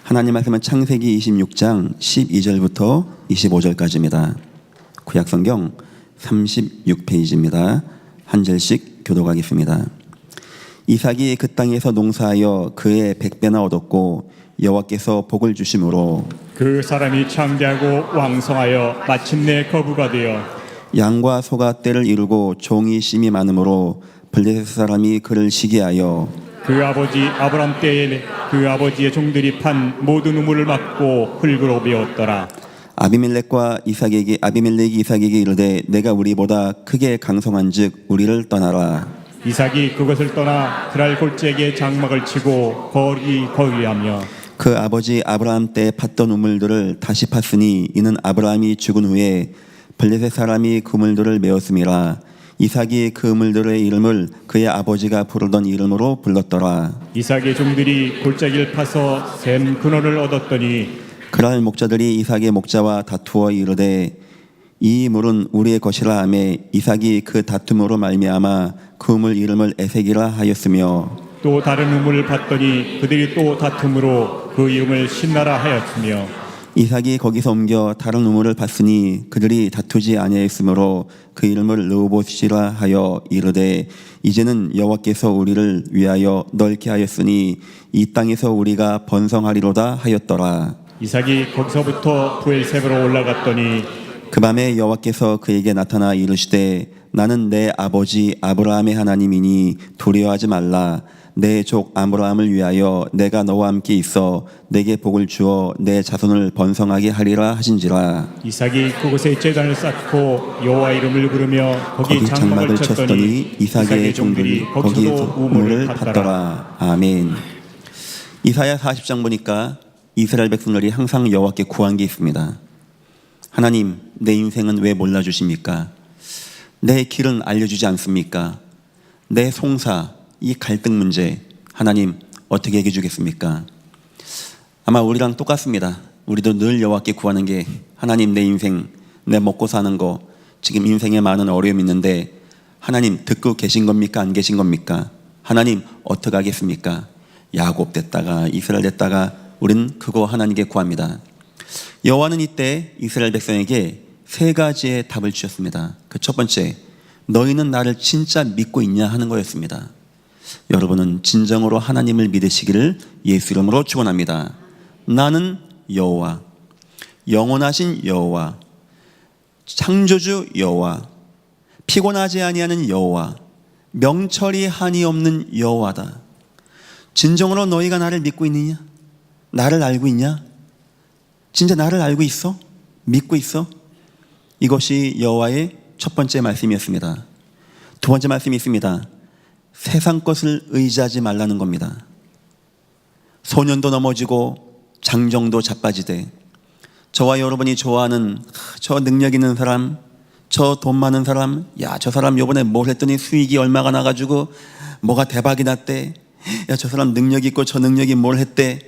하나님 말씀은 창세기 26장 12절부터 25절까지입니다. 구약성경 36페이지입니다. 한 절씩 교독하겠습니다. 이삭이 그 땅에서 농사하여 그의 100배나 얻었고 여호와께서 복을 주심으로 그 사람이 창대하고 왕성하여 마침내 거부가 되어 양과 소가 떼를 이루고 종이 심이 많으므로 블레셋 사람이 그를 시기하여 그 아버지 아브람 때에 그 아버지의 종들이 판 모든 우물을 막고 흙으로 메웠더라. 아비멜렉이 이삭에게 이르되 내가 우리보다 크게 강성한즉 우리를 떠나라. 이삭이 그것을 떠나 그랄 골짜기에 장막을 치고 거리하며 그 아버지 아브라함 때 팠던 우물들을 다시 팠으니 이는 아브라함이 죽은 후에 블레셋 사람이 그 우물들을 메었음이라. 이삭이 그 우물들의 이름을 그의 아버지가 부르던 이름으로 불렀더라. 이삭의 종들이 골짜기를 파서 샘 근원을 얻었더니 그날 목자들이 이삭의 목자와 다투어 이르되 이 물은 우리의 것이라 하매 이삭이 그 다툼으로 말미암아 그 우물 이름을 에색이라 하였으며 또 다른 우물을 봤더니 그들이 또 다툼으로 그 이름을 신나라 하였으며 이삭이 거기서 옮겨 다른 우물을 봤으니 그들이 다투지 아니하였으므로 그 이름을 르호봇이라 하여 이르되 이제는 여호와께서 우리를 위하여 넓게 하였으니 이 땅에서 우리가 번성하리로다 하였더라. 이삭이 거기서부터 부엘세바로 올라갔더니 그 밤에 여호와께서 그에게 나타나 이르시되 나는 내 아버지 아브라함의 하나님이니 두려워하지 말라. 내 족 아브라함을 위하여 내가 너와 함께 있어 내게 복을 주어 내 자손을 번성하게 하리라 하신지라. 이삭이 그곳에 제단을 쌓고 여호와 이름을 부르며 거기 장막을 쳤더니 이삭의 종들이 거기에서 우물을 팠더라. 아멘. 이사야 40장 보니까 이스라엘 백성들이 항상 여호와께 구한 게 있습니다. 하나님, 내 인생은 왜 몰라주십니까? 내 길은 알려주지 않습니까? 내 송사, 이 갈등 문제 하나님 어떻게 해결해 주겠습니까? 아마 우리랑 똑같습니다. 우리도 늘 여호와께 구하는 게 하나님, 내 인생, 내 먹고 사는 거, 지금 인생에 많은 어려움이 있는데 하나님 듣고 계신 겁니까? 안 계신 겁니까? 하나님 어떻게 하겠습니까? 야곱 됐다가 이스라엘 됐다가 우리는 그거 하나님께 구합니다. 여호와는 이때 이스라엘 백성에게 세 가지의 답을 주셨습니다. 그 첫 번째, 너희는 나를 진짜 믿고 있냐 하는 거였습니다. 여러분은 진정으로 하나님을 믿으시기를 예수 이름으로 축원합니다. 나는 여호와, 영원하신 여호와, 창조주 여호와, 피곤하지 아니하는 여호와, 명철이 한이 없는 여호와다. 진정으로 너희가 나를 믿고 있느냐? 나를 알고 있냐? 진짜 나를 알고 있어? 믿고 있어? 이것이 여호와의 첫 번째 말씀이었습니다. 두 번째 말씀이 있습니다. 세상 것을 의지하지 말라는 겁니다. 소년도 넘어지고 장정도 자빠지되 저와 여러분이 좋아하는 저 능력 있는 사람, 저 돈 많은 사람, 야, 저 사람 요번에 뭘 했더니 수익이 얼마가 나가지고 뭐가 대박이 났대. 야, 저 사람 능력 있고 저 능력이 뭘 했대.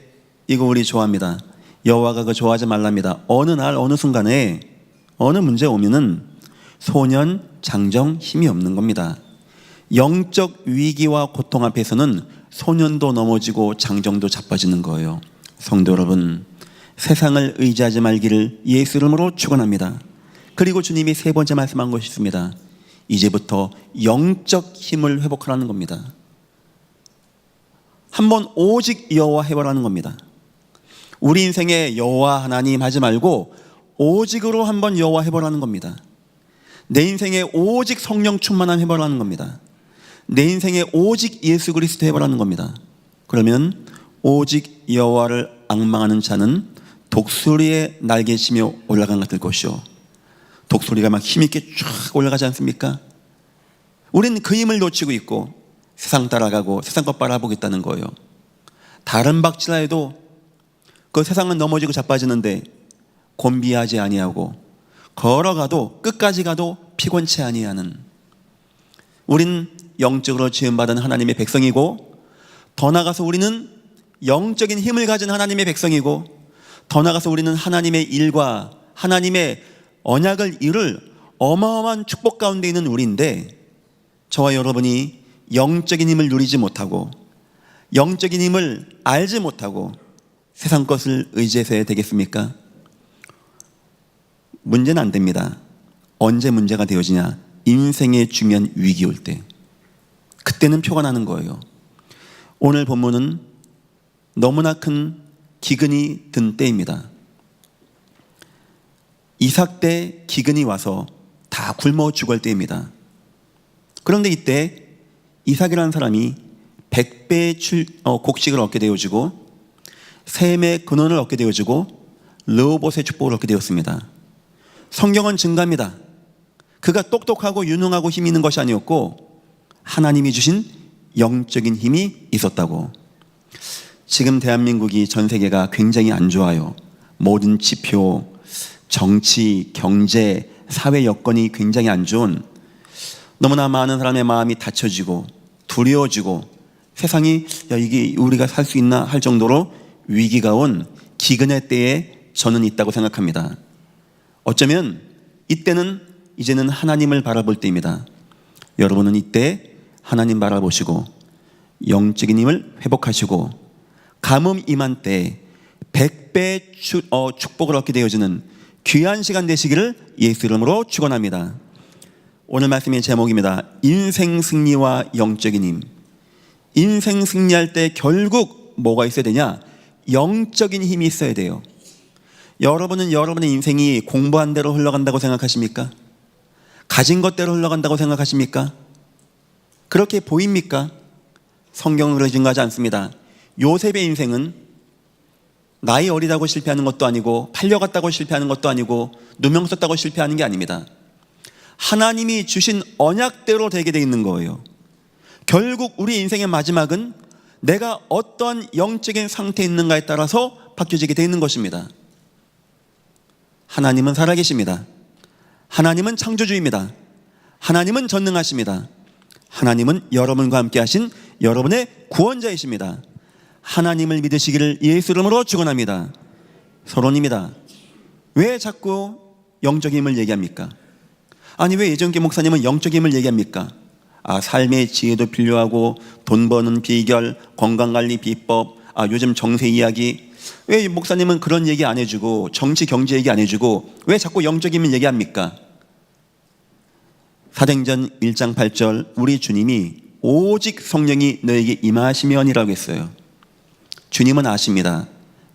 이거 우리 좋아합니다. 여호와가 그거 좋아하지 말랍니다. 어느 날 어느 순간에 어느 문제 오면은 소년, 장정 힘이 없는 겁니다. 영적 위기와 고통 앞에서는 소년도 넘어지고 장정도 자빠지는 거예요. 성도 여러분, 세상을 의지하지 말기를 예수 이름으로 축원합니다. 그리고 주님이 세 번째 말씀한 것이 있습니다. 이제부터 영적 힘을 회복하라는 겁니다. 한번 오직 여호와 해보라는 겁니다. 우리 인생에 여호와 하나님 하지 말고 오직으로 한번 여호와 해보라는 겁니다. 내 인생에 오직 성령 충만함 해보라는 겁니다. 내 인생에 오직 예수 그리스도 해보라는 겁니다. 그러면 오직 여호와를 앙망하는 자는 독수리의 날개치며 올라간 것 같을 것이요, 독수리가 막 힘있게 쫙 올라가지 않습니까? 우리는 그 힘을 놓치고 있고 세상 따라가고 세상 것 바라보겠다는 거예요. 다른 박질라 해도 그 세상은 넘어지고 자빠지는데 곤비하지 아니하고 걸어가도 끝까지 가도 피곤치 아니하는, 우린 영적으로 지음받은 하나님의 백성이고 더 나아가서 우리는 영적인 힘을 가진 하나님의 백성이고 더 나아가서 우리는 하나님의 일과 하나님의 언약을 이룰 어마어마한 축복 가운데 있는 우리인데 저와 여러분이 영적인 힘을 누리지 못하고 영적인 힘을 알지 못하고 세상 것을 의지해서야 되겠습니까? 문제는 안 됩니다. 언제 문제가 되어지냐? 인생의 중요한 위기 올 때. 그때는 표가 나는 거예요. 오늘 본문은 너무나 큰 기근이 든 때입니다. 이삭 때 기근이 와서 다 굶어 죽을 때입니다. 그런데 이때 이삭이라는 사람이 100배의 곡식을 얻게 되어지고 셈의 근원을 얻게 되어지고 르호봇의 축복을 얻게 되었습니다. 성경은 증가합니다. 그가 똑똑하고 유능하고 힘이 있는 것이 아니었고 하나님이 주신 영적인 힘이 있었다고. 지금 대한민국이 전 세계가 굉장히 안 좋아요. 모든 지표, 정치, 경제, 사회 여건이 굉장히 안 좋은, 너무나 많은 사람의 마음이 닫혀지고 두려워지고 세상이 이게 우리가 살 수 있나 할 정도로 위기가 온 기근의 때에 저는 있다고 생각합니다. 어쩌면 이때는 이제는 하나님을 바라볼 때입니다. 여러분은 이때 하나님 바라보시고 영적인 힘을 회복하시고 가뭄 임한 때 100배 축복을 얻게 되어지는 귀한 시간 되시기를 예수 이름으로 축원합니다. 오늘 말씀의 제목입니다. 인생 승리와 영적인 힘. 인생 승리할 때 결국 뭐가 있어야 되냐? 영적인 힘이 있어야 돼요. 여러분은 여러분의 인생이 공부한 대로 흘러간다고 생각하십니까? 가진 것대로 흘러간다고 생각하십니까? 그렇게 보입니까? 성경은 그렇게 증거하지 않습니다. 요셉의 인생은 나이 어리다고 실패하는 것도 아니고 팔려갔다고 실패하는 것도 아니고 누명 썼다고 실패하는 게 아닙니다. 하나님이 주신 언약대로 되게 돼 있는 거예요. 결국 우리 인생의 마지막은 내가 어떤 영적인 상태에 있는가에 따라서 바뀌어지게 돼 있는 것입니다. 하나님은 살아계십니다. 하나님은 창조주입니다. 하나님은 전능하십니다. 하나님은 여러분과 함께 하신 여러분의 구원자이십니다. 하나님을 믿으시기를 예수 이름으로 축원합니다. 서론입니다. 왜 자꾸 영적인 힘을 얘기합니까? 아니 왜 예전계 목사님은 영적인 힘을 얘기합니까? 삶의 지혜도 필요하고 돈 버는 비결, 건강관리 비법, 요즘 정세 이야기. 왜 목사님은 그런 얘기 안 해주고 정치 경제 얘기 안 해주고 왜 자꾸 영적인 힘을 얘기합니까? 사도행전 1장 8절 우리 주님이 오직 성령이 너에게 임하시면이라고 했어요. 주님은 아십니다.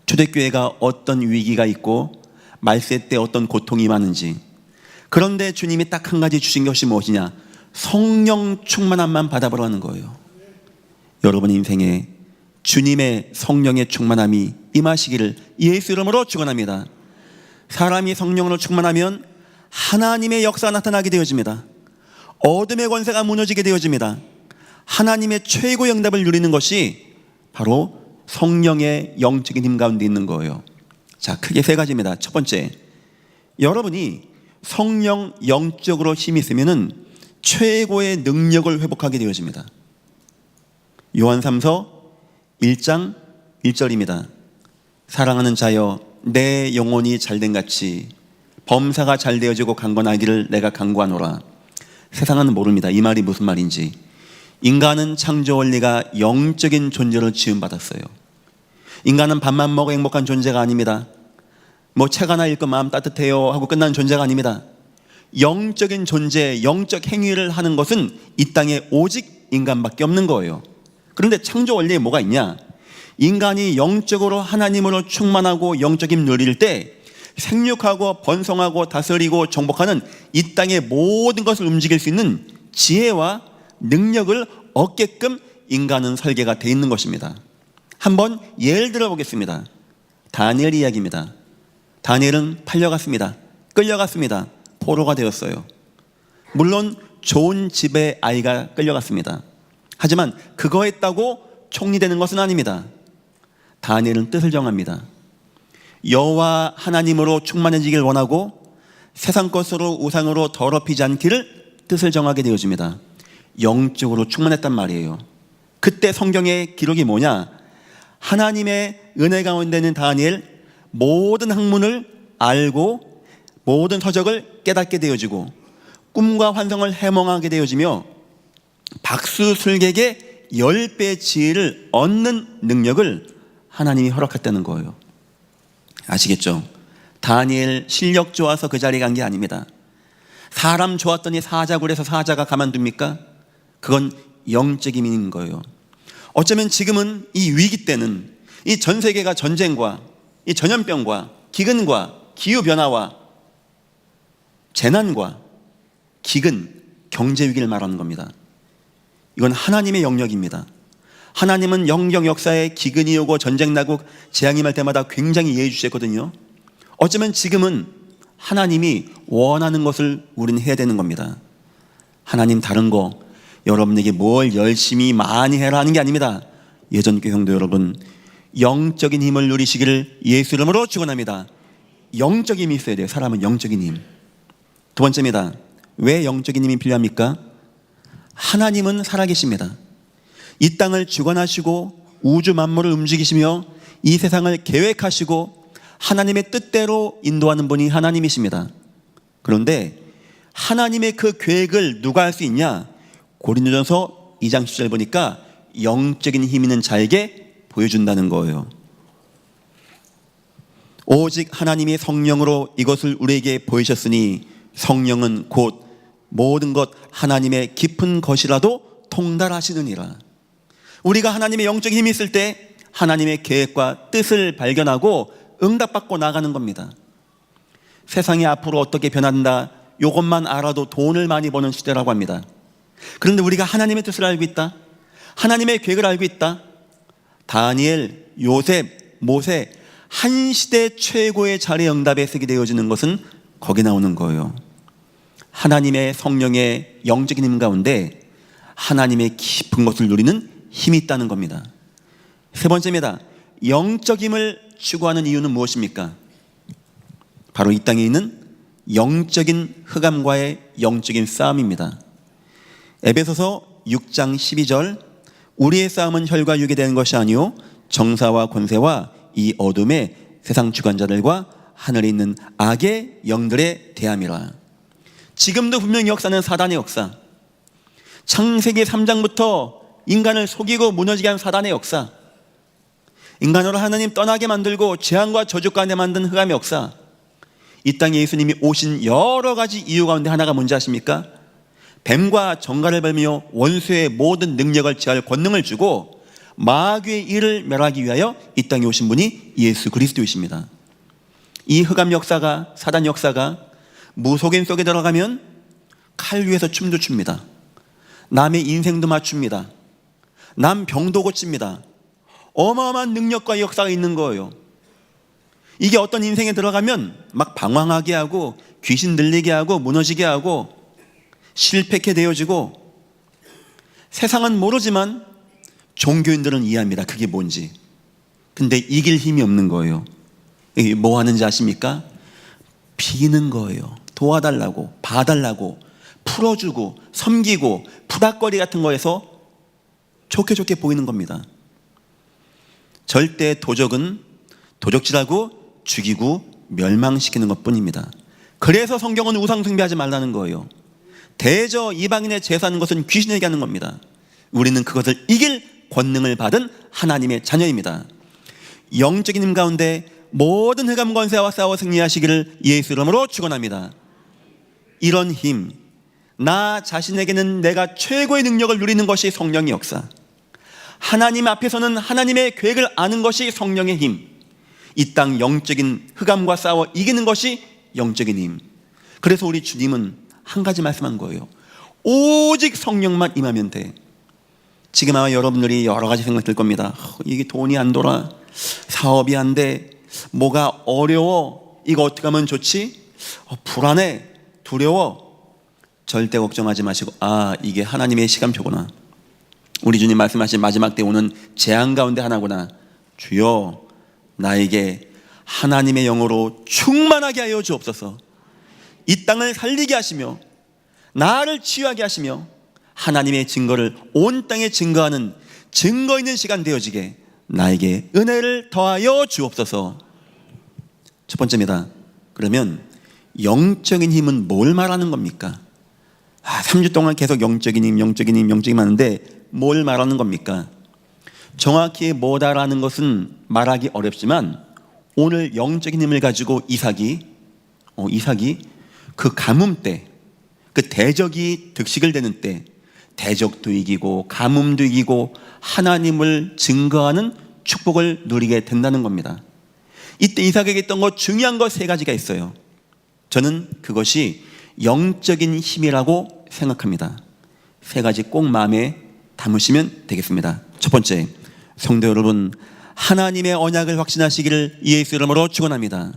초대교회가 어떤 위기가 있고 말세 때 어떤 고통이 임하는지. 그런데 주님이 딱 한 가지 주신 것이 무엇이냐? 성령 충만함만 받아보라는 거예요. 여러분 인생에 주님의 성령의 충만함이 임하시기를 예수 이름으로 축원합니다. 사람이 성령으로 충만하면 하나님의 역사가 나타나게 되어집니다. 어둠의 권세가 무너지게 되어집니다. 하나님의 최고의 응답을 누리는 것이 바로 성령의 영적인 힘 가운데 있는 거예요. 자, 크게 세 가지입니다. 첫 번째, 여러분이 성령 영적으로 힘이 있으면은 최고의 능력을 회복하게 되어집니다. 요한 3서 1장 1절입니다. 사랑하는 자여 내 영혼이 잘된 같이 범사가 잘 되어지고 강건하기를 내가 간구하노라. 세상은 모릅니다. 이 말이 무슨 말인지. 인간은 창조 원리가 영적인 존재로 지음받았어요. 인간은 밥만 먹어 행복한 존재가 아닙니다. 책 하나 읽고 마음 따뜻해요 하고 끝나는 존재가 아닙니다. 영적인 존재, 영적 행위를 하는 것은 이 땅에 오직 인간밖에 없는 거예요. 그런데 창조 원리에 뭐가 있냐? 인간이 영적으로 하나님으로 충만하고 영적인 누릴 때 생육하고 번성하고 다스리고 정복하는 이 땅의 모든 것을 움직일 수 있는 지혜와 능력을 얻게끔 인간은 설계가 되어 있는 것입니다. 한번 예를 들어 보겠습니다. 다니엘 이야기입니다. 다니엘은 팔려갔습니다. 끌려갔습니다. 포로가 되었어요. 물론 좋은 집의 아이가 끌려갔습니다. 하지만 그거 했다고 총리되는 것은 아닙니다. 다니엘은 뜻을 정합니다. 여호와 하나님으로 충만해지길 원하고 세상 것으로 우상으로 더럽히지 않기를 뜻을 정하게 되어집니다. 영적으로 충만했단 말이에요. 그때 성경의 기록이 뭐냐? 하나님의 은혜 가운데 있는 다니엘 모든 학문을 알고 모든 서적을 깨닫게 되어지고 꿈과 환상을 해몽하게 되어지며 박수술객의 10배의 지혜를 얻는 능력을 하나님이 허락했다는 거예요. 아시겠죠? 다니엘 실력 좋아서 그 자리에 간 게 아닙니다. 사람 좋았더니 사자굴에서 사자가 가만둡니까? 그건 영적인 힘인 거예요. 어쩌면 지금은 이 위기 때는 이 전 세계가 전쟁과 이 전염병과 기근과 기후변화와 재난과 기근, 경제 위기를 말하는 겁니다. 이건 하나님의 영역입니다. 하나님은 영적 역사에 기근이 오고 전쟁 나고 재앙이 말 때마다 굉장히 예의 주셨거든요. 어쩌면 지금은 하나님이 원하는 것을 우리는 해야 되는 겁니다. 하나님 다른 거 여러분에게 뭘 열심히 많이 해라 하는 게 아닙니다. 예전교 성도 여러분, 영적인 힘을 누리시기를 예수 이름으로 축원합니다. 영적인 힘이 있어야 돼요. 사람은 영적인 힘. 두 번째입니다. 왜 영적인 힘이 필요합니까? 하나님은 살아계십니다. 이 땅을 주관하시고 우주 만물을 움직이시며 이 세상을 계획하시고 하나님의 뜻대로 인도하는 분이 하나님이십니다. 그런데 하나님의 그 계획을 누가 할 수 있냐? 고린도전서 2장 10절 보니까 영적인 힘 있는 자에게 보여준다는 거예요. 오직 하나님이 성령으로 이것을 우리에게 보이셨으니 성령은 곧 모든 것 하나님의 깊은 것이라도 통달하시느니라. 우리가 하나님의 영적인 힘이 있을 때 하나님의 계획과 뜻을 발견하고 응답받고 나가는 겁니다. 세상이 앞으로 어떻게 변한다, 이것만 알아도 돈을 많이 버는 시대라고 합니다. 그런데 우리가 하나님의 뜻을 알고 있다, 하나님의 계획을 알고 있다. 다니엘, 요셉, 모세 한 시대 최고의 자리 응답에 쓰게 되어지는 것은 거기 나오는 거예요. 하나님의 성령의 영적인 힘 가운데 하나님의 깊은 것을 누리는 힘이 있다는 겁니다. 세 번째입니다. 영적 힘을 추구하는 이유는 무엇입니까? 바로 이 땅에 있는 영적인 흑암과의 영적인 싸움입니다. 에베소서 6장 12절, 우리의 싸움은 혈과 육에 대한 것이 아니요 정사와 권세와 이 어둠의 세상 주관자들과 하늘에 있는 악의 영들에 대함이라. 지금도 분명히 역사는 사단의 역사, 창세기 3장부터 인간을 속이고 무너지게 한 사단의 역사, 인간으로 하나님 떠나게 만들고 재앙과 저주 가운데 만든 흑암의 역사, 이 땅에 예수님이 오신 여러 가지 이유 가운데 하나가 뭔지 아십니까? 뱀과 정갈을 벌며 원수의 모든 능력을 제할 권능을 주고 마귀의 일을 멸하기 위하여 이 땅에 오신 분이 예수 그리스도이십니다. 이 흑암 역사가, 사단 역사가 무속인 속에 들어가면 칼 위에서 춤도 춥니다. 남의 인생도 맞춥니다. 남 병도 고칩니다. 어마어마한 능력과 역사가 있는 거예요. 이게 어떤 인생에 들어가면 막 방황하게 하고 귀신 들리게 하고 무너지게 하고 실패케 되어지고, 세상은 모르지만 종교인들은 이해합니다. 그게 뭔지. 근데 이길 힘이 없는 거예요. 이게 뭐 하는지 아십니까? 비는 거예요. 도와달라고, 봐달라고, 풀어주고, 섬기고, 부닥거리 같은 거에서 좋게 좋게 보이는 겁니다. 절대 도적은 도적질하고 죽이고 멸망시키는 것뿐입니다. 그래서 성경은 우상 숭배하지 말라는 거예요. 대저 이방인의 제사하는 것은 귀신에게 하는 겁니다. 우리는 그것을 이길 권능을 받은 하나님의 자녀입니다. 영적인 힘 가운데 모든 흑암 권세와 싸워 승리하시기를 예수 이름으로 축원합니다. 이런 힘, 나 자신에게는 내가 최고의 능력을 누리는 것이 성령의 역사, 하나님 앞에서는 하나님의 계획을 아는 것이 성령의 힘, 이 땅 영적인 흑암과 싸워 이기는 것이 영적인 힘. 그래서 우리 주님은 한 가지 말씀한 거예요. 오직 성령만 임하면 돼. 지금 아마 여러분들이 여러 가지 생각 들 겁니다. 이게 돈이 안 돌아, 사업이 안 돼, 뭐가 어려워, 이거 어떻게 하면 좋지? 불안해, 두려워. 절대 걱정하지 마시고, 이게 하나님의 시간표구나, 우리 주님 말씀하신 마지막 때 오는 재앙 가운데 하나구나. 주여, 나에게 하나님의 영으로 충만하게 하여 주옵소서. 이 땅을 살리게 하시며 나를 치유하게 하시며 하나님의 증거를 온 땅에 증거하는 증거 있는 시간 되어지게 나에게 은혜를 더하여 주옵소서. 첫 번째입니다. 그러면 영적인 힘은 뭘 말하는 겁니까? 3주 동안 계속 영적인 힘 하는데 뭘 말하는 겁니까? 정확히 뭐다라는 것은 말하기 어렵지만 오늘 영적인 힘을 가지고 이삭이 그 가뭄 때, 그 대적이 득식을 되는 때, 대적도 이기고 가뭄도 이기고 하나님을 증거하는 축복을 누리게 된다는 겁니다. 이때 이삭에게 있던 것 중요한 것 세 가지가 있어요. 저는 그것이 영적인 힘이라고 생각합니다. 세 가지 꼭 마음에 담으시면 되겠습니다. 첫 번째, 성도 여러분, 하나님의 언약을 확신하시기를 예수 이름으로 축원합니다.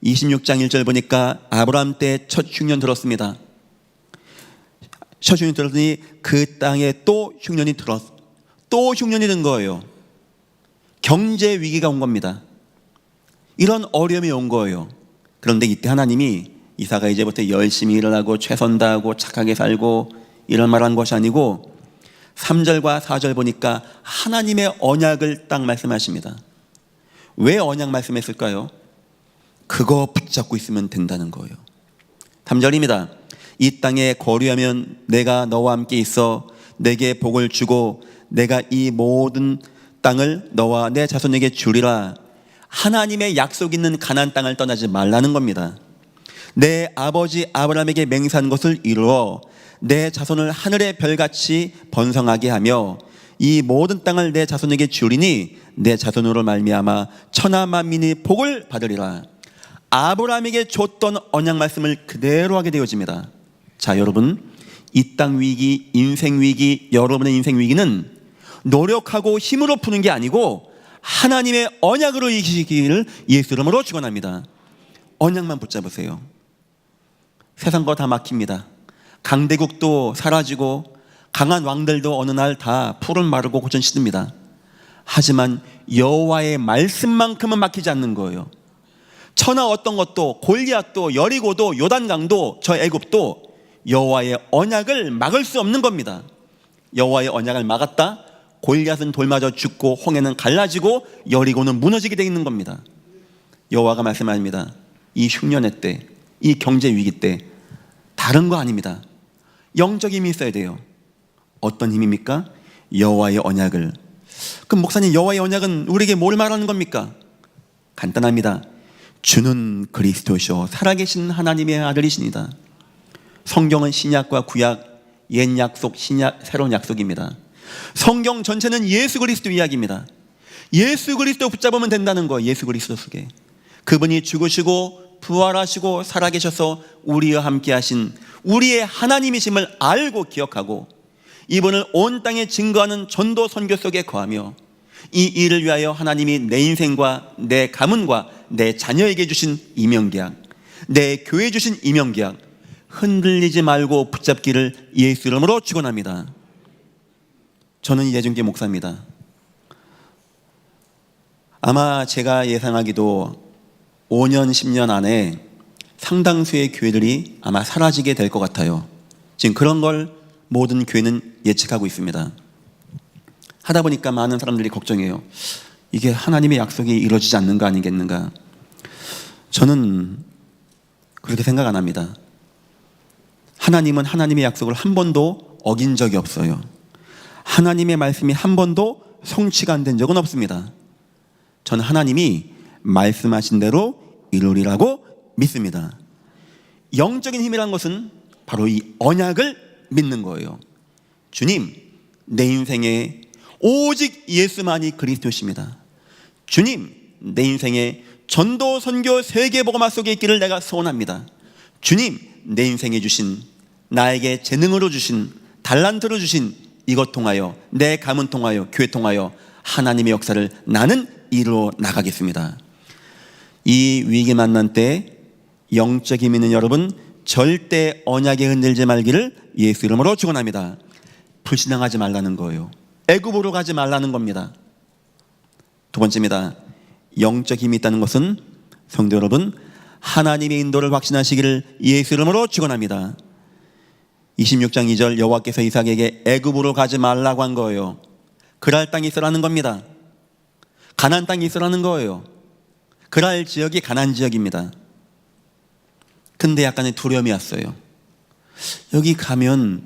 26장 1절 보니까 아브라함 때 첫 흉년 들었습니다. 첫 흉년 들었더니 그 땅에 또 흉년이 든 거예요. 경제 위기가 온 겁니다. 이런 어려움이 온 거예요. 그런데 이때 하나님이 이삭아 이제부터 열심히 일을 하고 최선 다하고 착하게 살고 이런 말한 것이 아니고 3절과 4절 보니까 하나님의 언약을 딱 말씀하십니다. 왜 언약 말씀했을까요? 그거 붙잡고 있으면 된다는 거예요. 3절입니다. 이 땅에 거류하면 내가 너와 함께 있어 내게 복을 주고 내가 이 모든 땅을 너와 내 자손에게 주리라. 하나님의 약속 있는 가나안 땅을 떠나지 말라는 겁니다. 내 아버지 아브라함에게 맹세한 것을 이루어 내 자손을 하늘의 별같이 번성하게 하며 이 모든 땅을 내 자손에게 주리니 내 자손으로 말미암아 천하 만민이 복을 받으리라. 아브라함에게 줬던 언약 말씀을 그대로 하게 되어집니다. 자, 여러분, 이 땅 위기, 인생 위기, 여러분의 인생 위기는 노력하고 힘으로 푸는 게 아니고 하나님의 언약으로 이기시기를 예수 이름으로 축원합니다. 언약만 붙잡으세요. 세상 거 다 막힙니다. 강대국도 사라지고 강한 왕들도 어느 날 다 푸른 마르고 고전 시듭니다. 하지만 여호와의 말씀만큼은 막히지 않는 거예요. 천하 어떤 것도, 골리앗도, 여리고도, 요단강도, 저 애굽도 여호와의 언약을 막을 수 없는 겁니다. 여호와의 언약을 막았다, 골리앗은 돌맞아 죽고 홍해는 갈라지고 여리고는 무너지게 되어 있는 겁니다. 여호와가 말씀합니다. 이 흉년의 때, 이 경제 위기 때 다른 거 아닙니다. 영적 힘이 있어야 돼요. 어떤 힘입니까? 여호와의 언약을. 그럼 목사님, 여호와의 언약은 우리에게 뭘 말하는 겁니까? 간단합니다. 주는 그리스도시오 살아계신 하나님의 아들이십니다. 성경은 신약과 구약, 옛 약속, 신약, 새로운 약속입니다. 성경 전체는 예수 그리스도 이야기입니다. 예수 그리스도 붙잡으면 된다는 거예요. 예수 그리스도 속에 그분이 죽으시고 부활하시고 살아계셔서 우리와 함께 하신 우리의 하나님이심을 알고 기억하고 이분을 온 땅에 증거하는 전도 선교 속에 거하며 이 일을 위하여 하나님이 내 인생과 내 가문과 내 자녀에게 주신 이명계약, 내 교회에 주신 이명계약 흔들리지 말고 붙잡기를 예수 이름으로 축원합니다. 저는 이대중계 목사입니다. 아마 제가 예상하기도 5년, 10년 안에 상당수의 교회들이 아마 사라지게 될 것 같아요. 지금 그런 걸 모든 교회는 예측하고 있습니다. 하다 보니까 많은 사람들이 걱정해요. 이게 하나님의 약속이 이루어지지 않는 거 아니겠는가? 저는 그렇게 생각 안 합니다. 하나님은 하나님의 약속을 한 번도 어긴 적이 없어요. 하나님의 말씀이 한 번도 성취가 안 된 적은 없습니다. 저는 하나님이 말씀하신 대로 이루리라고 믿습니다. 영적인 힘이란 것은 바로 이 언약을 믿는 거예요. 주님, 내 인생에 오직 예수만이 그리스도십니다. 주님, 내 인생에 전도, 선교, 세계복음화 속에 있기를 내가 소원합니다. 주님, 내 인생에 주신, 나에게 재능으로 주신, 달란트로 주신 이것 통하여, 내 가문 통하여, 교회 통하여 하나님의 역사를 나는 이루어 나가겠습니다. 이 위기 만난 때 영적 힘 있는 여러분, 절대 언약에 흔들지 말기를 예수 이름으로 축원합니다. 불신앙하지 말라는 거예요. 애굽으로 가지 말라는 겁니다. 두 번째입니다. 영적 힘이 있다는 것은 성도 여러분, 하나님의 인도를 확신하시기를 예수 이름으로 축원합니다. 26장 2절 여호와께서 이삭에게 애굽으로 가지 말라고 한 거예요. 그랄 땅이 있으라는 겁니다. 가나안 땅이 있으라는 거예요. 그랄 지역이 가나안 지역입니다. 근데 약간의 두려움이 왔어요. 여기 가면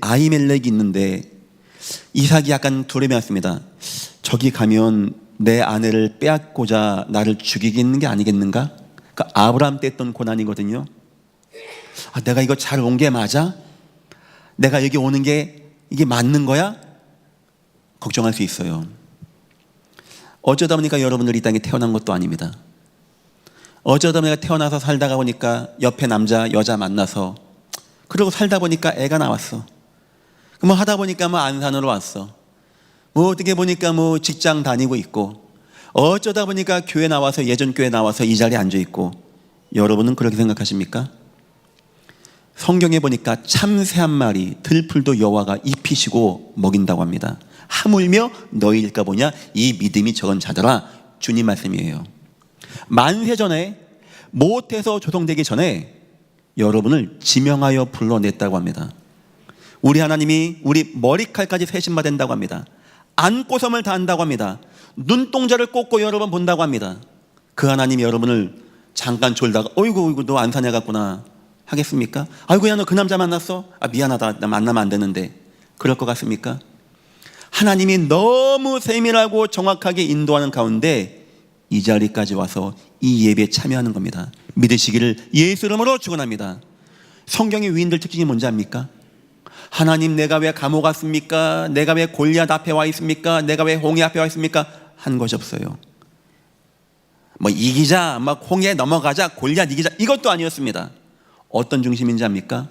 아히멜렉이 있는데 이삭이 약간 두려움이었습니다. 저기 가면 내 아내를 빼앗고자 나를 죽이겠는 게 아니겠는가? 그러니까 아브라함 때 했던 고난이거든요. 내가 이거 잘 온 게 맞아? 내가 여기 오는 게 이게 맞는 거야? 걱정할 수 있어요. 어쩌다 보니까 여러분들이 이 땅에 태어난 것도 아닙니다. 어쩌다 보니까 태어나서 살다가 보니까 옆에 남자 여자 만나서 그러고 살다 보니까 애가 나왔어. 뭐 하다 보니까 뭐 안산으로 왔어. 뭐 어떻게 보니까 뭐 직장 다니고 있고, 어쩌다 보니까 교회 나와서, 예전 교회 나와서 이 자리에 앉아 있고. 여러분은 그렇게 생각하십니까? 성경에 보니까 참새 한 마리 들풀도 여호와가 입히시고 먹인다고 합니다. 하물며 너희일까 보냐 이 믿음이 적은 자들아, 주님 말씀이에요. 만세 전에, 못해서 조성되기 전에 여러분을 지명하여 불러냈다고 합니다. 우리 하나님이 우리 머리칼까지 세심마 된다고 합니다. 안고섬을 다한다고 합니다. 눈동자를 꽂고 여러분 본다고 합니다. 그 하나님이 여러분을 잠깐 졸다가 어이구 너 안산에 갔구나 하겠습니까? 아이고 야 너 그 남자 만났어? 미안하다, 나 만나면 안 되는데. 그럴 것 같습니까? 하나님이 너무 세밀하고 정확하게 인도하는 가운데 이 자리까지 와서 이 예배에 참여하는 겁니다. 믿으시기를 예수 이름으로 축원합니다. 성경의 위인들 특징이 뭔지 압니까? 하나님 내가 왜 감옥 왔습니까? 내가 왜 골리앗 앞에 와 있습니까? 내가 왜 홍해 앞에 와 있습니까? 한 것이 없어요. 뭐 이기자, 막 홍해 넘어가자, 골리앗 이기자, 이것도 아니었습니다. 어떤 중심인지 압니까?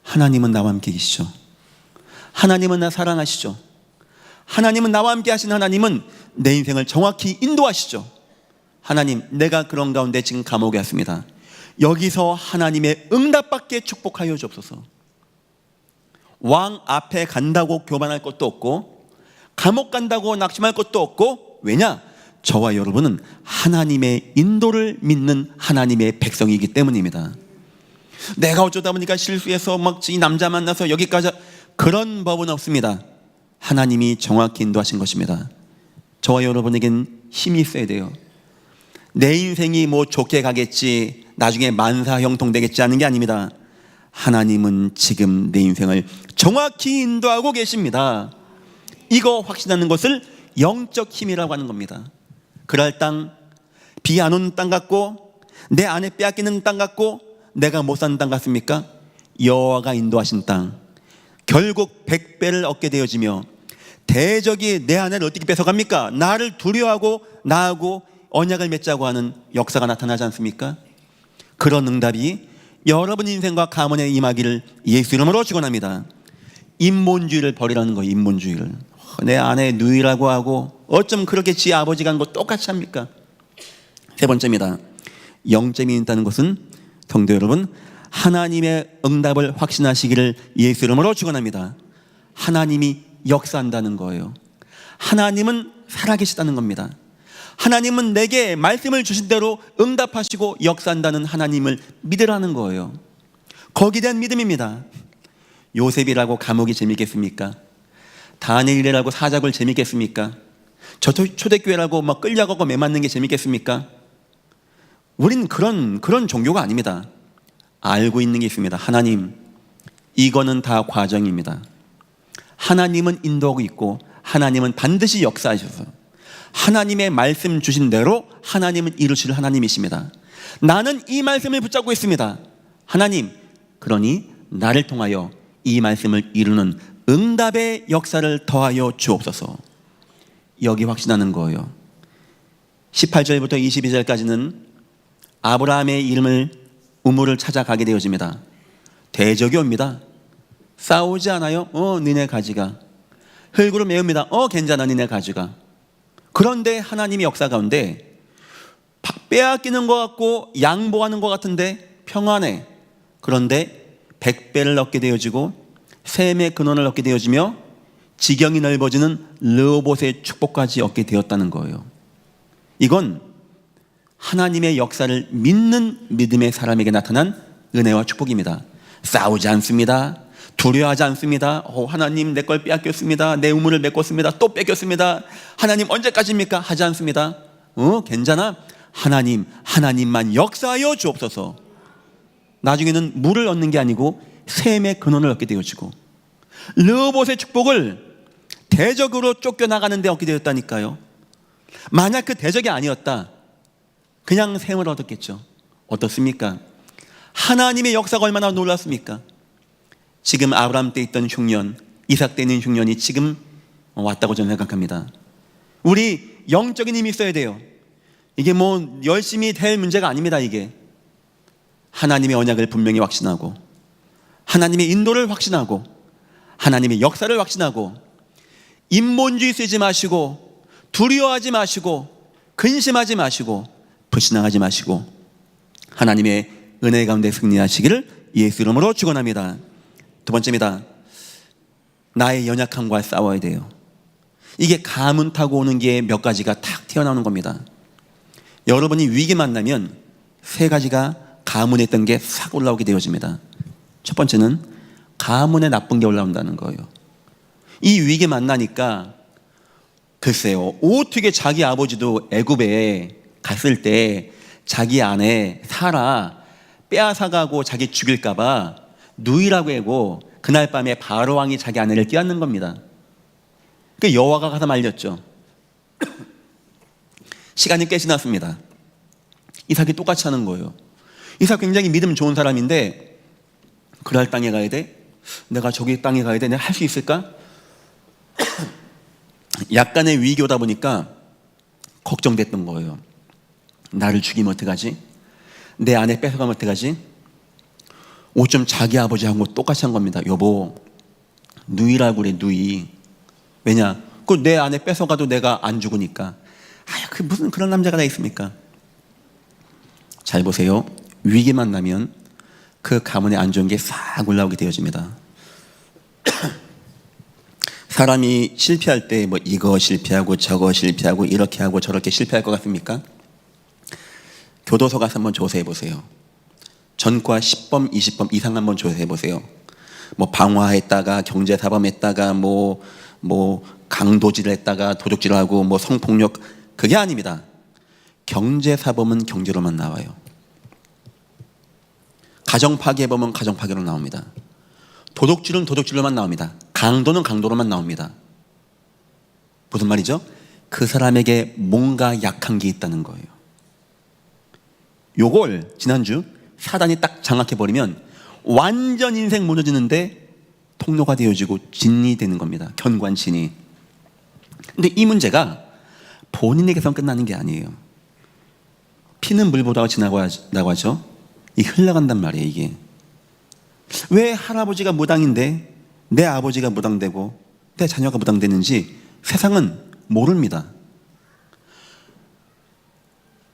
하나님은 나와 함께 계시죠. 하나님은 나 사랑하시죠. 하나님은 나와 함께 하신 하나님은 내 인생을 정확히 인도하시죠. 하나님, 내가 그런 가운데 지금 감옥에 왔습니다. 여기서 하나님의 응답받게 축복하여 주옵소서. 왕 앞에 간다고 교만할 것도 없고, 감옥 간다고 낙심할 것도 없고. 왜냐? 저와 여러분은 하나님의 인도를 믿는 하나님의 백성이기 때문입니다. 내가 어쩌다 보니까 실수해서 막 이 남자 만나서 여기까지, 그런 법은 없습니다. 하나님이 정확히 인도하신 것입니다. 저와 여러분에겐 힘이 있어야 돼요. 내 인생이 뭐 좋게 가겠지, 나중에 만사형통 되겠지 하는 게 아닙니다. 하나님은 지금 내 인생을 정확히 인도하고 계십니다. 이거 확신하는 것을 영적 힘이라고 하는 겁니다. 그랄 땅, 비 안 오는 땅 같고, 내 아내 빼앗기는 땅 같고, 내가 못 사는 땅 같습니까? 여호와가 인도하신 땅, 결국 100배를 얻게 되어지며, 대적이 내 아내를 어떻게 뺏어갑니까? 나를 두려워하고 나하고 언약을 맺자고 하는 역사가 나타나지 않습니까? 그런 응답이 여러분 인생과 가문에 임하기를 예수 이름으로 축원합니다. 인본주의를 버리라는 거예요. 인본주의를. 내 아내 누이라고 하고 어쩜 그렇게 지 아버지가 한 거 똑같이 합니까? 세 번째입니다. 영점이 있다는 것은 성도 여러분, 하나님의 응답을 확신하시기를 예수 이름으로 축원합니다. 하나님이 역사한다는 거예요. 하나님은 살아계시다는 겁니다. 하나님은 내게 말씀을 주신 대로 응답하시고 역사한다는 하나님을 믿으라는 거예요. 거기에 대한 믿음입니다. 요셉이라고 감옥이 재밌겠습니까? 다니엘이라고 사자굴 재밌겠습니까? 저 초대교회라고 막 끌려가고 매 맞는 게 재밌겠습니까? 우린 그런 종교가 아닙니다. 알고 있는 게 있습니다. 하나님, 이거는 다 과정입니다. 하나님은 인도하고 있고, 하나님은 반드시 역사하셔서 하나님의 말씀 주신 대로 하나님은 이루실 하나님이십니다. 나는 이 말씀을 붙잡고 있습니다. 하나님, 그러니 나를 통하여 이 말씀을 이루는 응답의 역사를 더하여 주옵소서. 여기 확신하는 거예요. 18절부터 22절까지는 아브라함의 이름을 우물을 찾아가게 되어집니다. 대적이 옵니다. 싸우지 않아요? 니네 가지가. 흙으로 메웁니다. 괜찮아, 니네 가지가. 그런데 하나님의 역사 가운데 빼앗기는 것 같고 양보하는 것 같은데 평안해. 그런데 100배를 얻게 되어지고 셈의 근원을 얻게 되어지며 지경이 넓어지는 르호봇의 축복까지 얻게 되었다는 거예요. 이건 하나님의 역사를 믿는 믿음의 사람에게 나타난 은혜와 축복입니다. 싸우지 않습니다. 두려워하지 않습니다. 하나님 내 걸 빼앗겼습니다. 내 우물을 메꿨습니다. 또 뺏겼습니다. 하나님 언제까지입니까? 하지 않습니다. 괜찮아. 하나님만 역사하여 주옵소서. 나중에는 물을 얻는 게 아니고 셈의 근원을 얻게 되어지고, 르호봇의 축복을 대적으로 쫓겨나가는데 얻게 되었다니까요. 만약 그 대적이 아니었다, 그냥 셈을 얻었겠죠. 어떻습니까? 하나님의 역사가 얼마나 놀랐습니까? 지금 아브라함 때 있던 흉년, 이삭 때 있는 흉년이 지금 왔다고 저는 생각합니다. 우리 영적인 힘이 있어야 돼요. 이게 뭐 열심히 될 문제가 아닙니다. 이게 하나님의 언약을 분명히 확신하고, 하나님의 인도를 확신하고, 하나님의 역사를 확신하고, 인본주의 쓰지 마시고, 두려워하지 마시고, 근심하지 마시고, 불신앙하지 마시고, 하나님의 은혜 가운데 승리하시기를 예수 이름으로 축원합니다. 두 번째입니다. 나의 연약함과 싸워야 돼요. 이게 가문 타고 오는 게 몇 가지가 탁 튀어나오는 겁니다. 여러분이 위기 만나면 세 가지가 가문에 있던 게 싹 올라오게 되어집니다. 첫 번째는 가문에 나쁜 게 올라온다는 거예요. 이 위기 만나니까 글쎄요, 어떻게 자기 아버지도 애굽에 갔을 때 자기 아내 사라 빼앗아가고 자기 죽일까봐 누이라고 하고 그날 밤에 바로 왕이 자기 아내를 끼얹는 겁니다. 그 여호와가 가서 말렸죠. 시간이 꽤 지났습니다. 이삭이 똑같이 하는 거예요. 이삭 굉장히 믿음 좋은 사람인데, 그랄 땅에 가야 돼? 내가 저기 땅에 가야 돼? 내가 할 수 있을까? 약간의 위기오다 보니까 걱정됐던 거예요. 나를 죽이면 어떡하지? 내 아내 뺏어가면 어떡하지? 옷 좀 자기 아버지하고 똑같이 한 겁니다. 여보, 누이라고 그래, 누이. 왜냐? 그 내 아내 뺏어가도 내가 안 죽으니까. 그 무슨 그런 남자가 다 있습니까? 잘 보세요. 위기 만나면 그 가문에 안 좋은 게 싹 올라오게 되어집니다. 사람이 실패할 때 뭐 이거 실패하고 저거 실패하고 이렇게 하고 저렇게 실패할 것 같습니까? 교도소 가서 한번 조사해 보세요. 전과 10범, 20범 이상 한번 조사해 보세요. 뭐 방화했다가 경제사범했다가 뭐 강도질을 했다가 도둑질을 하고 뭐 성폭력, 그게 아닙니다. 경제사범은 경제로만 나와요. 가정파괴범은 가정파괴로 나옵니다. 도둑질은 도둑질로만 나옵니다. 강도는 강도로만 나옵니다. 무슨 말이죠? 그 사람에게 뭔가 약한 게 있다는 거예요. 요걸 지난주 사단이 딱 장악해버리면 완전 인생 무너지는데 통로가 되어지고 진이 되는 겁니다. 견관진이. 근데 이 문제가 본인에게서 끝나는 게 아니에요. 피는 물 보다가 지나가고 하죠. 이 흘러간단 말이에요. 이게 왜 할아버지가 무당인데 내 아버지가 무당되고 내 자녀가 무당되는지 세상은 모릅니다.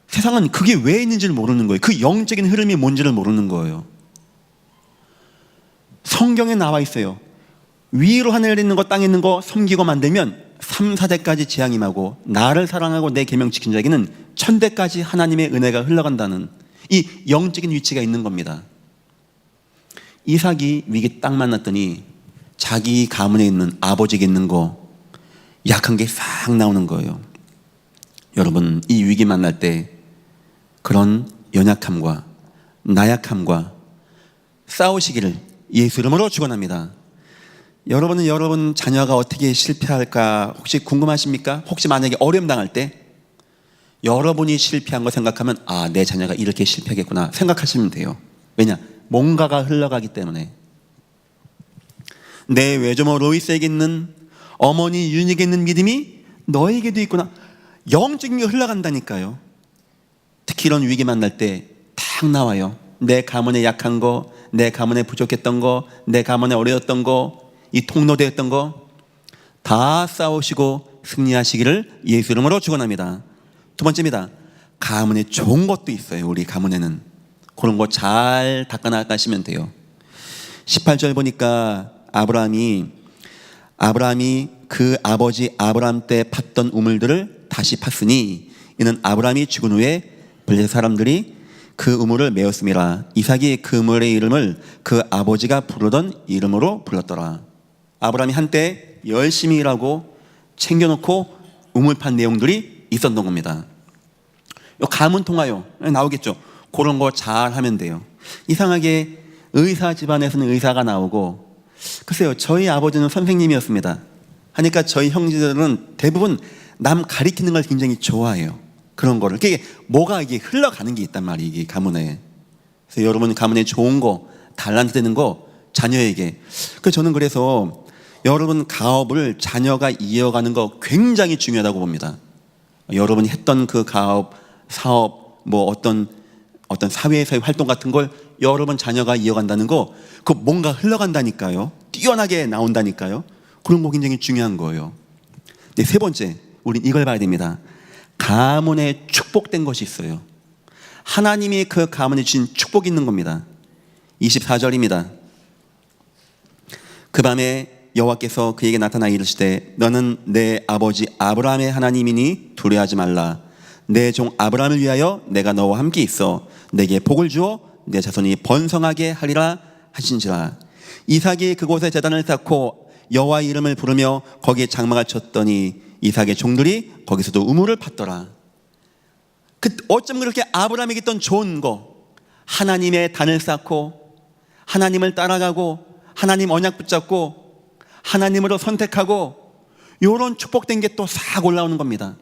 세상은 그게 왜 있는지를 모르는 거예요. 그 영적인 흐름이 뭔지를 모르는 거예요. 성경에 나와 있어요. 위로 하늘에 있는 거 땅에 있는 거 섬기고 만들면 3, 4대까지 재앙이 임하고 나를 사랑하고 내 계명 지킨 자에게는 천대까지 하나님의 은혜가 흘러간다는 이 영적인 위치가 있는 겁니다. 이삭이 위기 딱 만났더니 자기 가문에 있는 아버지에게 있는 거 약한 게 싹 나오는 거예요. 여러분, 이 위기 만날 때 그런 연약함과 나약함과 싸우시기를 예수 이름으로 축원합니다. 여러분은 여러분 자녀가 어떻게 실패할까 혹시 궁금하십니까? 혹시 만약에 어려움 당할 때 여러분이 실패한 거 생각하면 내 자녀가 이렇게 실패하겠구나 생각하시면 돼요. 왜냐? 뭔가가 흘러가기 때문에. 내 외조모 로이스에게 있는, 어머니 윤희에게 있는 믿음이 너에게도 있구나. 영적인 게 흘러간다니까요. 특히 이런 위기 만날 때 딱 나와요. 내 가문에 약한 거, 내 가문에 부족했던 거, 내 가문에 어려웠던 거, 이 통로되었던 거 다 싸우시고 승리하시기를 예수 이름으로 축원합니다. 두 번째입니다. 가문에 좋은 것도 있어요. 우리 가문에는 그런 거 잘 닦아나가시면 돼요. 18절 보니까 아브라함이 그 아버지 아브라함 때 팠던 우물들을 다시 팠으니 이는 아브라함이 죽은 후에 블레셋 사람들이 그 우물을 메었음이라. 이삭이 그 우물의 이름을 그 아버지가 부르던 이름으로 불렀더라. 아브라함이 한때 열심히 일하고 챙겨놓고 우물 판 내용들이 있었던 겁니다. 가문 통하여 나오겠죠. 그런 거 잘 하면 돼요. 이상하게 의사 집안에서는 의사가 나오고, 글쎄요, 저희 아버지는 선생님이었습니다. 하니까 저희 형제들은 대부분 남 가리키는 걸 굉장히 좋아해요. 그런 거를. 그게 뭐가 이게 흘러가는 게 있단 말이에요. 이게 가문에. 그래서 여러분 가문에 좋은 거, 달란트 되는 거 자녀에게. 저는 그래서 여러분 가업을 자녀가 이어가는 거 굉장히 중요하다고 봅니다. 여러분이 했던 그 가업, 사업, 뭐 어떤 사회에서의 활동 같은 걸 여러분 자녀가 이어간다는 거, 그 뭔가 흘러간다니까요. 뛰어나게 나온다니까요. 그런 거 굉장히 중요한 거예요. 네, 세 번째, 우린 이걸 봐야 됩니다. 가문에 축복된 것이 있어요. 하나님이 그 가문에 주신 축복이 있는 겁니다. 24절입니다. 그 밤에 여호와께서 그에게 나타나 이르시되 너는 내 아버지 아브라함의 하나님이니 두려워하지 말라. 내 종 아브라함을 위하여 내가 너와 함께 있어 내게 복을 주어 내 자손이 번성하게 하리라 하신지라. 이삭이 그곳에 제단을 쌓고 여호와의 이름을 부르며 거기에 장막을 쳤더니 이삭의 종들이 거기서도 우물을 팠더라. 어쩜 그렇게 아브라함에게 있던 좋은 거, 하나님의 단을 쌓고 하나님을 따라가고 하나님 언약 붙잡고 하나님으로 선택하고 이런 축복된 게 또 싹 올라오는 겁니다.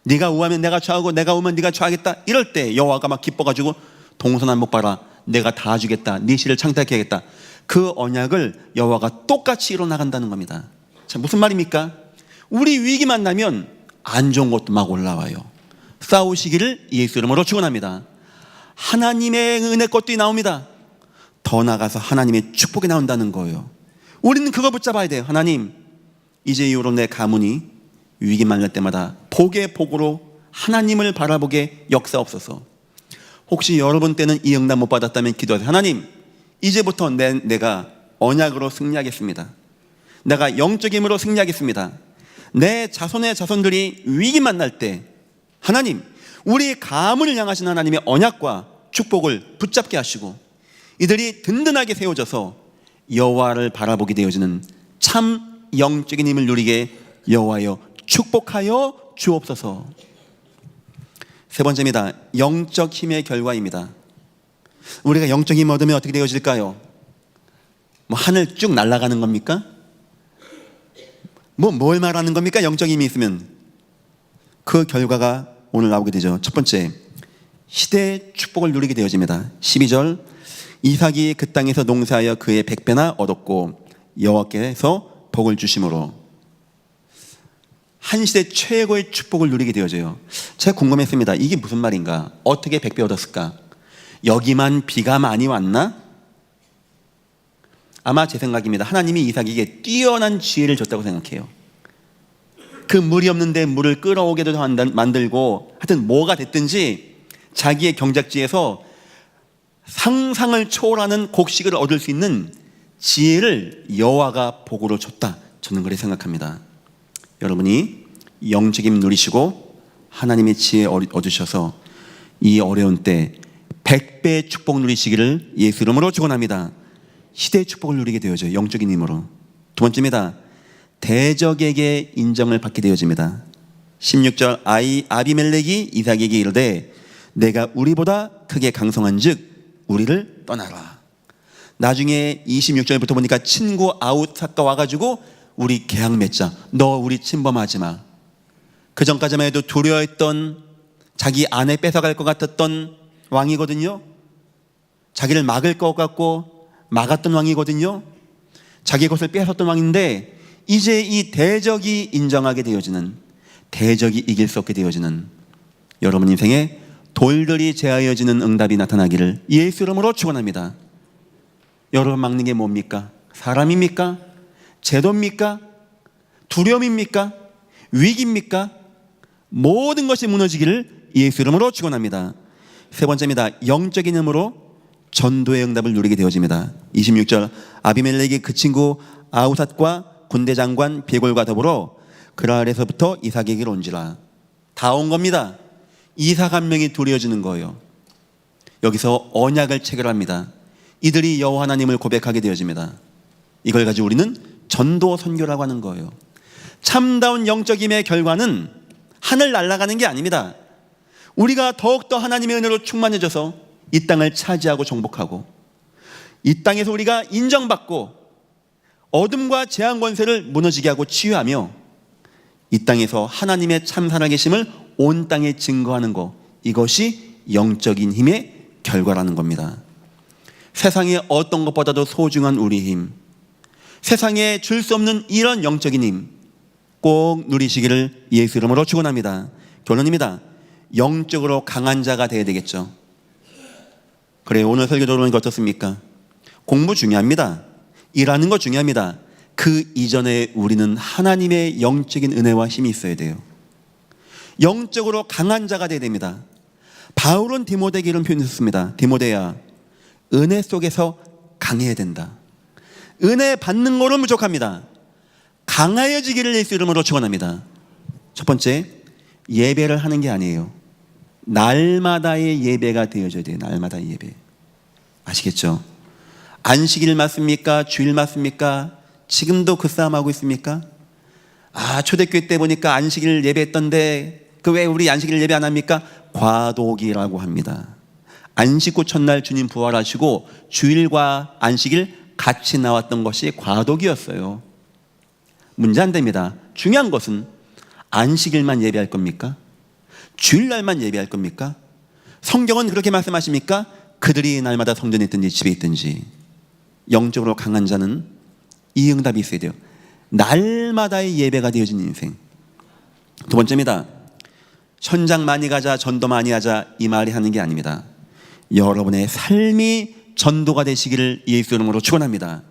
네가 우하면 내가 좌하고 내가 우면 네가 좌하겠다. 이럴 때 여호와가 막 기뻐가지고 동서남북 봐라, 내가 다 주겠다, 네 씨를 창대하게 하겠다. 그 언약을 여호와가 똑같이 이뤄나간다는 겁니다. 자, 무슨 말입니까? 우리 위기 만나면 안 좋은 것도 막 올라와요. 싸우시기를 예수 이름으로 축원합니다. 하나님의 은혜 것도 나옵니다. 더 나아가서 하나님의 축복이 나온다는 거예요. 우리는 그거 붙잡아야 돼요. 하나님, 이제 이후로 내 가문이 위기 만날 때마다 복의 복으로 하나님을 바라보게 역사옵소서. 혹시 여러분 때는 이 응답 못 받았다면 기도하세요. 하나님, 이제부터 내가 언약으로 승리하겠습니다. 내가 영적 힘으로 승리하겠습니다. 내 자손의 자손들이 위기 만날 때 하나님, 우리 가문을 향하신 하나님의 언약과 축복을 붙잡게 하시고 이들이 든든하게 세워져서 여호와를 바라보게 되어지는 참 영적인 힘을 누리게 여호와여 축복하여 주옵소서. 세 번째입니다. 영적 힘의 결과입니다. 우리가 영적 힘을 얻으면 어떻게 되어질까요? 하늘 쭉 날아가는 겁니까? 뭘 말하는 겁니까? 영적 힘이 있으면 그 결과가 오늘 나오게 되죠. 첫 번째, 시대의 축복을 누리게 되어집니다. 12절, 이삭이 그 땅에서 농사하여 그의 100배나 얻었고 여호와께서 복을 주심으로 한 시대 최고의 축복을 누리게 되어져요. 제가 궁금했습니다. 이게 무슨 말인가? 어떻게 100배 얻었을까? 여기만 비가 많이 왔나? 아마 제 생각입니다. 하나님이 이삭에게 뛰어난 지혜를 줬다고 생각해요. 그 물이 없는데 물을 끌어오게도 만들고, 하여튼 뭐가 됐든지 자기의 경작지에서 상상을 초월하는 곡식을 얻을 수 있는 지혜를 여호와가 복으로 줬다. 저는 그렇게 생각합니다. 여러분이 영적 힘 누리시고 하나님의 지혜 얻으셔서 이 어려운 때 100배의 축복 누리시기를 예수 이름으로 축원합니다. 시대의 축복을 누리게 되어져요. 영적인 힘으로. 두 번째입니다. 대적에게 인정을 받게 되어집니다. 16절, 아비멜렉이 이삭에게 이르되 내가 우리보다 크게 강성한 즉 우리를 떠나라. 나중에 26절부터 보니까 친구 아웃삭가 와가지고 우리 계약 맺자. 너 우리 침범하지 마. 그 전까지만 해도 두려워했던, 자기 아내 뺏어갈 것 같았던 왕이거든요. 자기를 막을 것 같고 막았던 왕이거든요. 자기 것을 뺏었던 왕인데 이제 이 대적이 인정하게 되어지는, 대적이 이길 수 없게 되어지는 여러분 인생에 돌들이 제하여지는 응답이 나타나기를 예수 이름으로 축원합니다. 여러분 막는 게 뭡니까? 사람입니까? 제도입니까? 두려움입니까? 위기입니까? 모든 것이 무너지기를 예수 이름으로 축원합니다. 세 번째입니다. 영적인 힘으로 전도의 응답을 누리게 되어집니다. 26절, 아비멜렉이 그 친구 아우삿과 군대 장관 베골과 더불어 그랄에서부터 이삭에게로 온지라. 다 온 겁니다. 이삭 한 명이 두려워지는 거예요. 여기서 언약을 체결합니다. 이들이 여호와 하나님을 고백하게 되어집니다. 이걸 가지고 우리는 전도 선교라고 하는 거예요. 참다운 영적 힘의 결과는 하늘 날아가는 게 아닙니다. 우리가 더욱더 하나님의 은혜로 충만해져서 이 땅을 차지하고 정복하고 이 땅에서 우리가 인정받고 어둠과 재앙 권세를 무너지게 하고 치유하며 이 땅에서 하나님의 참 살아계심을 온 땅에 증거하는 것, 이것이 영적인 힘의 결과라는 겁니다. 세상의 어떤 것보다도 소중한 우리 힘, 세상에 줄 수 없는 이런 영적인 힘 꼭 누리시기를 예수 이름으로 축원합니다. 결론입니다. 영적으로 강한 자가 되어야 되겠죠. 그래, 오늘 설교 들어보니까 어떻습니까? 공부 중요합니다. 일하는 거 중요합니다. 그 이전에 우리는 하나님의 영적인 은혜와 힘이 있어야 돼요. 영적으로 강한 자가 되어야 됩니다. 바울은 디모데에게 이런 표현을 썼습니다. 디모데야, 은혜 속에서 강해야 된다. 은혜 받는 거는 부족합니다. 강하여지기를 예수 이름으로 축원합니다. 첫 번째, 예배를 하는 게 아니에요. 날마다의 예배가 되어져야 돼요. 날마다의 예배. 아시겠죠? 안식일 맞습니까? 주일 맞습니까? 지금도 그 싸움하고 있습니까? 초대교회 때 보니까 안식일 예배했던데 그 왜 우리 안식일 예배 안 합니까? 과도기라고 합니다. 안식 후 첫날 주님 부활하시고 주일과 안식일 같이 나왔던 것이 과도기였어요. 문제 안 됩니다. 중요한 것은 안식일만 예배할 겁니까? 주일날만 예배할 겁니까? 성경은 그렇게 말씀하십니까? 그들이 날마다 성전에 있든지 집에 있든지. 영적으로 강한 자는 이 응답이 있어야 돼요. 날마다의 예배가 되어진 인생. 두 번째입니다. 현장 많이 가자, 전도 많이 하자, 이 말이 하는 게 아닙니다. 여러분의 삶이 전도가 되시기를 예수 이름으로 축원합니다.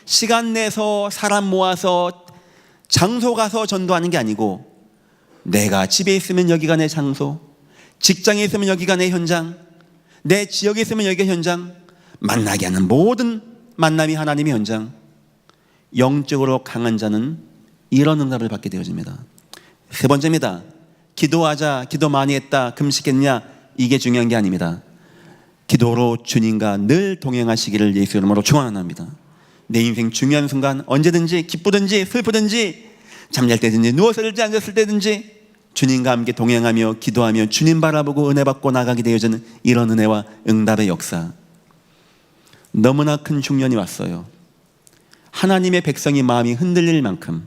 시간 내서 사람 모아서 장소 가서 전도하는 게 아니고, 내가 집에 있으면 여기가 내 장소, 직장에 있으면 여기가 내 현장, 내 지역에 있으면 여기가 현장, 만나게 하는 모든 만남이 하나님의 현장. 영적으로 강한 자는 이런 응답을 받게 되어집니다. 세 번째입니다. 기도하자, 기도 많이 했다, 금식했냐, 이게 중요한 게 아닙니다. 기도로 주님과 늘 동행하시기를 예수 이름으로 축원합니다. 내 인생 중요한 순간 언제든지 기쁘든지 슬프든지 잠잘 때든지 누워서든지 앉았을 때든지 주님과 함께 동행하며 기도하며 주님 바라보고 은혜 받고 나가게 되어지는 이런 은혜와 응답의 역사. 너무나 큰 중년이 왔어요. 하나님의 백성의 마음이 흔들릴 만큼,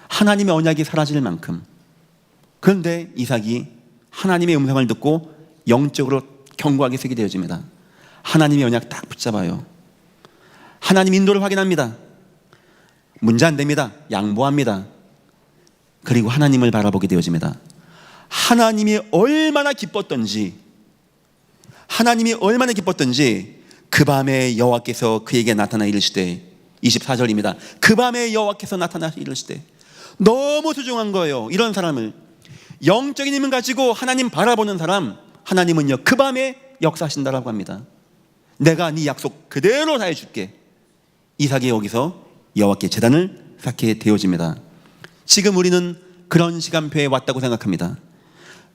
하나님의 언약이 사라질 만큼. 그런데 이삭이 하나님의 음성을 듣고 영적으로 견고하게 서게 되어집니다. 하나님의 언약 딱 붙잡아요. 하나님 인도를 확인합니다. 문제 안 됩니다. 양보합니다. 그리고 하나님을 바라보게 되어집니다. 하나님이 얼마나 기뻤던지 그 밤에 여호와께서 그에게 나타나 이르시되, 24절입니다. 그 밤에 여호와께서 나타나 이르시되. 너무 소중한 거예요. 이런 사람을, 영적인 힘을 가지고 하나님 바라보는 사람, 하나님은요 그 밤에 역사하신다라고 합니다. 내가 네 약속 그대로 다 해줄게. 이삭이 여기서 여호와께 제단을 쌓게 되어집니다. 지금 우리는 그런 시간표에 왔다고 생각합니다.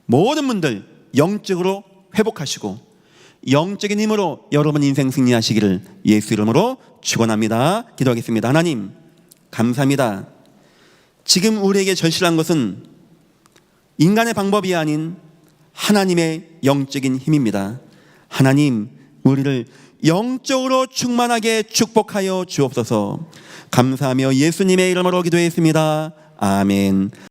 모든 분들 영적으로 회복하시고 영적인 힘으로 여러분 인생 승리하시기를 예수 이름으로 축원합니다. 기도하겠습니다. 하나님 감사합니다. 지금 우리에게 절실한 것은 인간의 방법이 아닌 하나님의 영적인 힘입니다. 하나님, 우리를 영적으로 충만하게 축복하여 주옵소서. 감사하며 예수님의 이름으로 기도했습니다. 아멘.